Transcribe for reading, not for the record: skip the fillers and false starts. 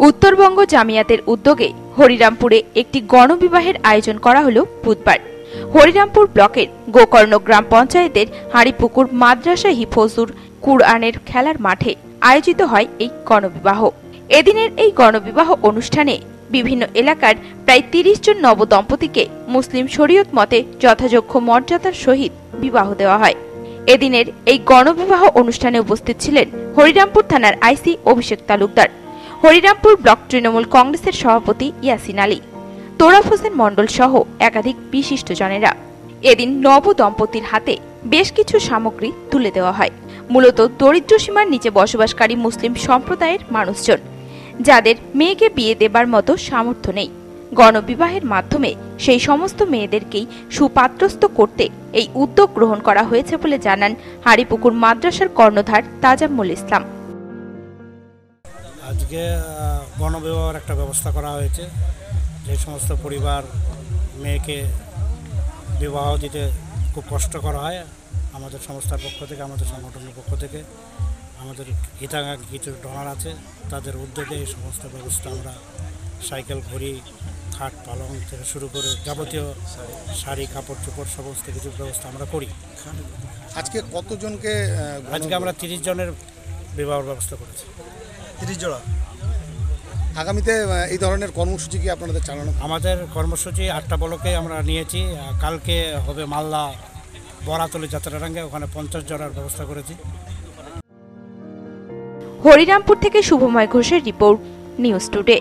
উত্তরবঙ্গ জামিয়াতের উদ্যোগে হরিরামপুরে একটি গণবিবাহের আয়োজন করা হল বুধবার। হরিরামপুর ব্লকের গোকর্ণ গ্রাম পঞ্চায়েতের হাড়িপুকুর মাদ্রাসা হিফজুর কুরআনের খেলার মাঠে আয়োজিত হয় এই গণবিবাহ। এদিনের এই গণবিবাহ অনুষ্ঠানে বিভিন্ন এলাকার প্রায় ৩০ জন নবদম্পতিকে মুসলিম শরীয়ত মতে যথাযোগ্য মর্যাদার সহিত বিবাহ দেওয়া হয়। এদিনের এই গণবিবাহ অনুষ্ঠানে উপস্থিত ছিলেন হরিরামপুর থানার আইসি অভিষেক তালুকদার, হরিরামপুর ব্লক তৃণমূল কংগ্রেসের সভাপতি ইয়াসিন আলী, তোরাফ হোসেন মণ্ডল সহ একাধিক বিশিষ্টজনেরা। এদিন নব দম্পতির হাতে বেশ কিছু সামগ্রী তুলে দেওয়া হয়। মূলত দরিদ্র সীমার নিচে বসবাসকারী মুসলিম সম্প্রদায়ের মানুষজন, যাদের মেয়েকে বিয়ে দেবার মতো সামর্থ্য নেই। গণবিবাহের মাধ্যমে সেই সমস্ত মেয়েদেরকেই সুপাত্রস্থ করতে এই উদ্যোগ গ্রহণ করা হয়েছে বলে জানান হাড়িপুকুর মাদ্রাসার কর্ণধার তাজাম্মুল ইসলাম। আজকে গণবিবাহের একটা ব্যবস্থা করা হয়েছে। যে সমস্ত পরিবার মেয়েকে বিবাহ দিতে খুব কষ্ট করা হয়, আমাদের সংস্থার পক্ষ থেকে, আমাদের সংগঠনের পক্ষ থেকে, আমাদের হিতাকাঙ্ক্ষী কিছু ডোনার আছে, তাদের উদ্যোগে এই সমস্ত ব্যবস্থা আমরা সাইকেল, ঘড়ি, খাট, পালং থেকে শুরু করে যাবতীয় শাড়ি, কাপড় চোপড় সমস্ত কিছু ব্যবস্থা আমরা করি। আজকে কতজনকে? আজকে আমরা 30 জনের বিবাহের ব্যবস্থা করেছি। 30 জোড়া। আগামীতে এই ধরনের কর্মসূচি কি আপনাদের চালানো? আমাদের কর্মসূচি 8টা ব্লকে আমরা নিয়েছি। কালকে হবে মালদা বরাতলি যাত্রারাঙ্গে, ওখানে 50 জনের ব্যবস্থা করেছি। হরিরামপুর থেকে শুভময় ঘোষের রিপোর্ট, নিউজ টুডে।